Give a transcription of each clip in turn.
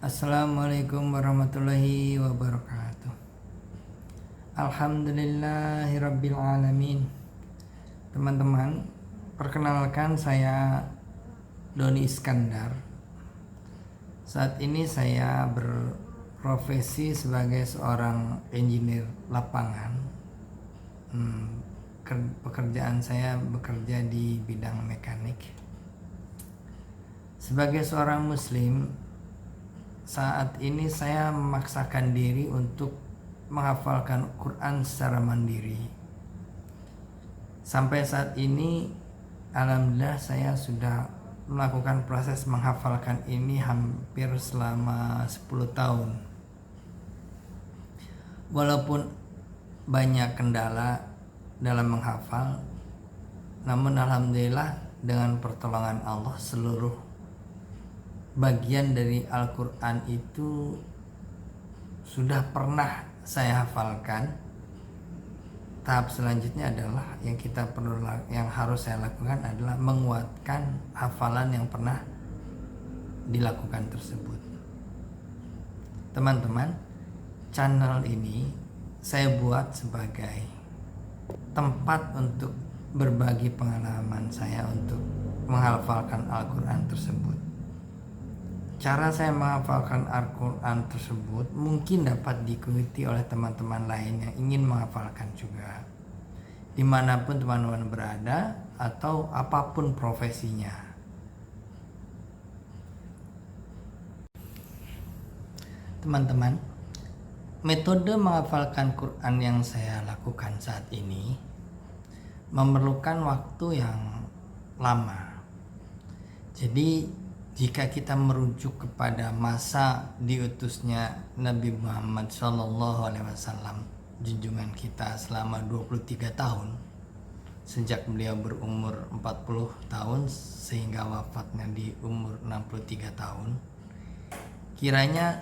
Assalamualaikum warahmatullahi wabarakatuh. Alhamdulillahirabbil alamin. Teman-teman, perkenalkan saya Doni Iskandar. Saat ini saya berprofesi sebagai seorang engineer lapangan. Pekerjaan saya bekerja di bidang mekanik. Sebagai seorang muslim, saat ini saya memaksakan diri untuk menghafalkan Quran secara mandiri. Sampai saat ini, alhamdulillah saya sudah melakukan proses menghafalkan ini hampir selama 10 tahun. Walaupun banyak kendala dalam menghafal, namun alhamdulillah dengan pertolongan Allah seluruh bagian dari Al-Quran itu sudah pernah saya hafalkan. Tahap selanjutnya adalah yang harus saya lakukan adalah menguatkan hafalan yang pernah dilakukan tersebut. Teman-teman, channel ini saya buat sebagai tempat untuk berbagi pengalaman saya untuk menghafalkan Al-Quran tersebut. Cara saya menghafalkan Al-Quran tersebut mungkin dapat diikuti oleh teman-teman lain yang ingin menghafalkan juga, dimanapun teman-teman berada atau apapun profesinya. Teman-teman, metode menghafalkan Quran yang saya lakukan saat ini memerlukan waktu yang lama. Jadi jika kita merujuk kepada masa diutusnya Nabi Muhammad SAW, junjungan kita selama 23 tahun, sejak beliau berumur 40 tahun sehingga wafatnya di umur 63 tahun, kiranya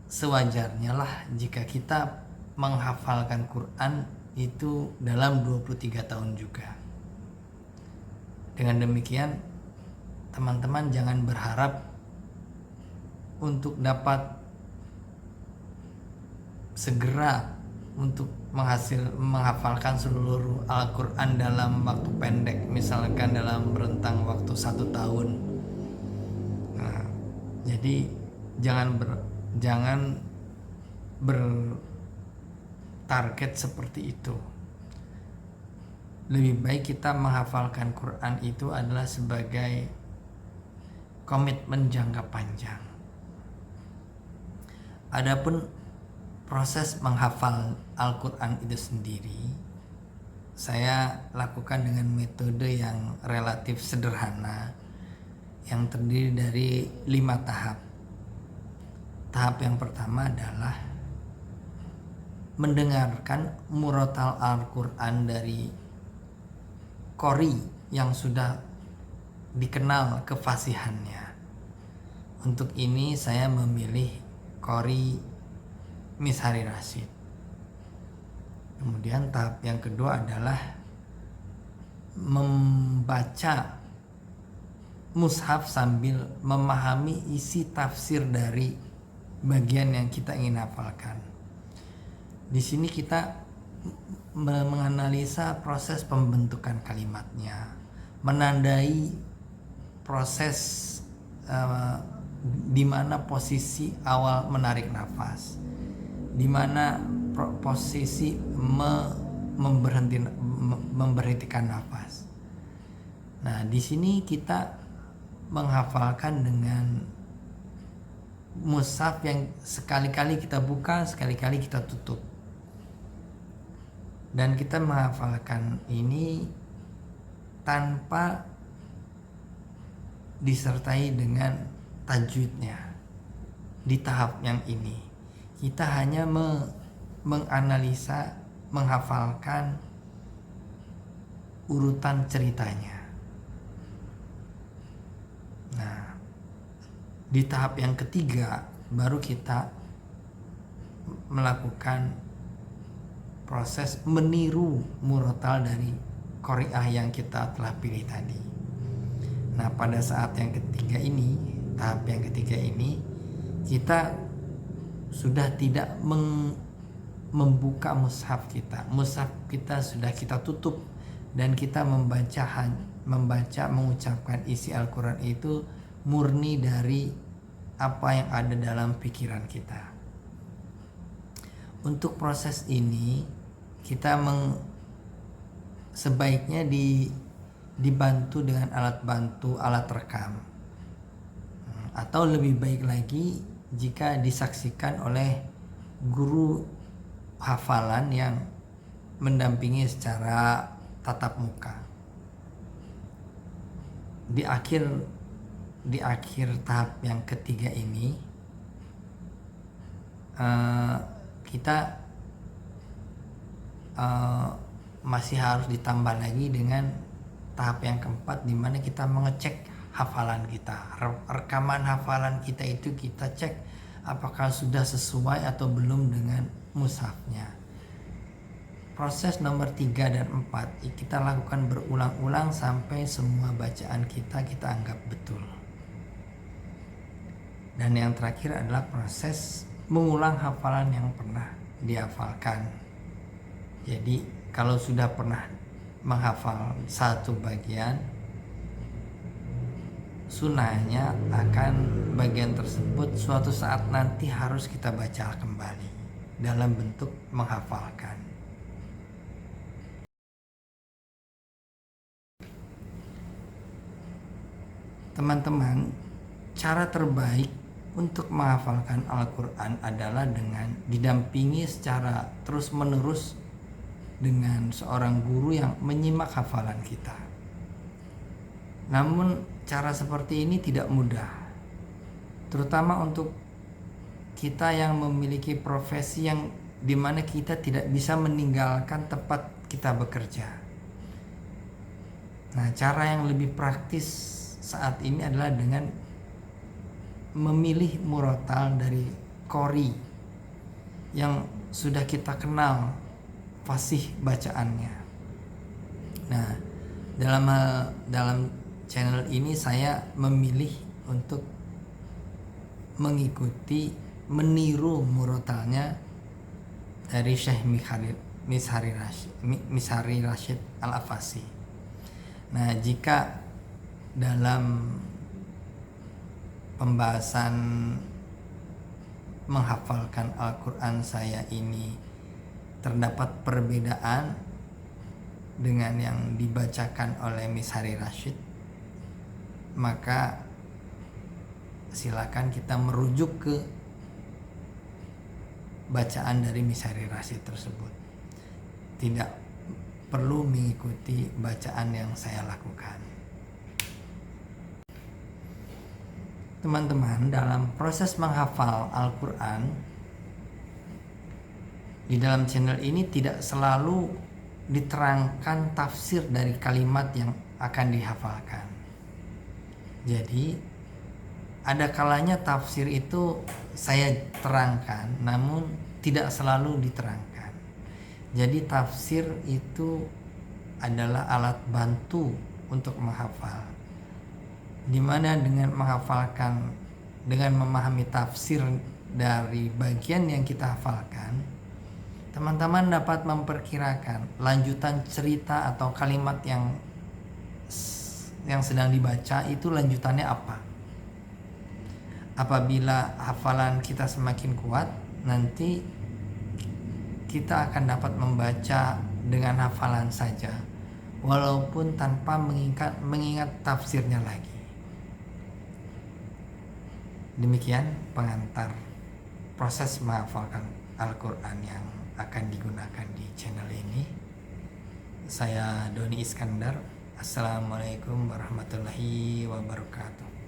sewajarnya lah jika kita menghafalkan Quran itu dalam 23 tahun juga. Dengan demikian, teman-teman jangan berharap untuk dapat segera untuk menghafalkan seluruh Al-Quran dalam waktu pendek, misalkan dalam rentang waktu 1 tahun. Nah, jadi jangan bertarget seperti itu. Lebih baik kita menghafalkan Quran itu adalah sebagai komitmen jangka panjang. Adapun proses menghafal Al-Quran itu sendiri, saya lakukan dengan metode yang relatif sederhana yang terdiri dari 5 tahap. Tahap yang pertama adalah mendengarkan murotal Al-Quran dari qori yang sudah dikenal kefasihannya. Untuk ini saya memilih qori Mishari Rashid. Kemudian tahap yang kedua adalah membaca mushaf sambil memahami isi tafsir dari bagian yang kita ingin hafalkan. Di sini kita menganalisa proses pembentukan kalimatnya, menandai proses di mana posisi awal menarik nafas, di mana posisi memberhentikan nafas. Nah, di sini kita menghafalkan dengan mushaf yang sekali-kali kita buka, sekali-kali kita tutup. Dan kita menghafalkan ini tanpa disertai dengan tajwidnya. Di tahap yang ini kita hanya menganalisa, menghafalkan urutan ceritanya. Nah, di tahap yang ketiga baru kita melakukan proses meniru murotal dari qari'ah yang kita telah pilih tadi. Nah, pada saat yang ketiga ini, tahap yang ketiga ini, kita sudah tidak membuka mushaf kita. Mushaf kita sudah kita tutup dan kita membaca mengucapkan isi Al-Quran itu murni dari apa yang ada dalam pikiran kita. Untuk proses ini kita sebaiknya dibantu dengan alat rekam, atau lebih baik lagi jika disaksikan oleh guru hafalan yang mendampingi secara tatap muka. Di akhir tahap yang ketiga ini kita masih harus ditambah lagi dengan tahap yang keempat, di mana kita mengecek hafalan kita. Rekaman hafalan kita itu kita cek apakah sudah sesuai atau belum dengan mushafnya. Proses nomor 3 dan 4 kita lakukan berulang-ulang sampai semua bacaan kita anggap betul. Dan yang terakhir adalah proses mengulang hafalan yang pernah dihafalkan. Jadi kalau sudah pernah menghafal satu bagian, sunnahnya akan bagian tersebut suatu saat nanti harus kita baca kembali dalam bentuk menghafalkan. Teman-teman, cara terbaik untuk menghafalkan Al-Quran adalah dengan didampingi secara terus-menerus dengan seorang guru yang menyimak hafalan kita. Namun cara seperti ini tidak mudah, terutama untuk kita yang memiliki profesi yang dimana kita tidak bisa meninggalkan tempat kita bekerja. Nah, cara yang lebih praktis saat ini adalah dengan memilih murotal dari qori yang sudah kita kenal fasih bacaannya. Nah, dalam channel ini saya memilih untuk meniru murotalnya dari Syekh Mishari Rashid Al-Afasi. Nah, jika dalam pembahasan menghafalkan Al-Quran saya ini terdapat perbedaan dengan yang dibacakan oleh Mishari Rashid, maka silakan kita merujuk ke bacaan dari Mishari Rashid tersebut. Tidak perlu mengikuti bacaan yang saya lakukan. Teman-teman, dalam proses menghafal Al-Quran di dalam channel ini tidak selalu diterangkan tafsir dari kalimat yang akan dihafalkan. Jadi ada kalanya tafsir itu saya terangkan, namun tidak selalu diterangkan. Jadi tafsir itu adalah alat bantu untuk menghafal, di mana dengan menghafalkan, dengan memahami tafsir dari bagian yang kita hafalkan, teman-teman dapat memperkirakan lanjutan cerita atau kalimat yang sedang dibaca itu lanjutannya apa. Apabila hafalan kita semakin kuat, nanti kita akan dapat membaca dengan hafalan saja, walaupun tanpa mengingat tafsirnya lagi. Demikian pengantar proses menghafalkan Al-Quran yang akan digunakan di channel ini. Saya Doni Iskandar. Assalamualaikum warahmatullahi wabarakatuh.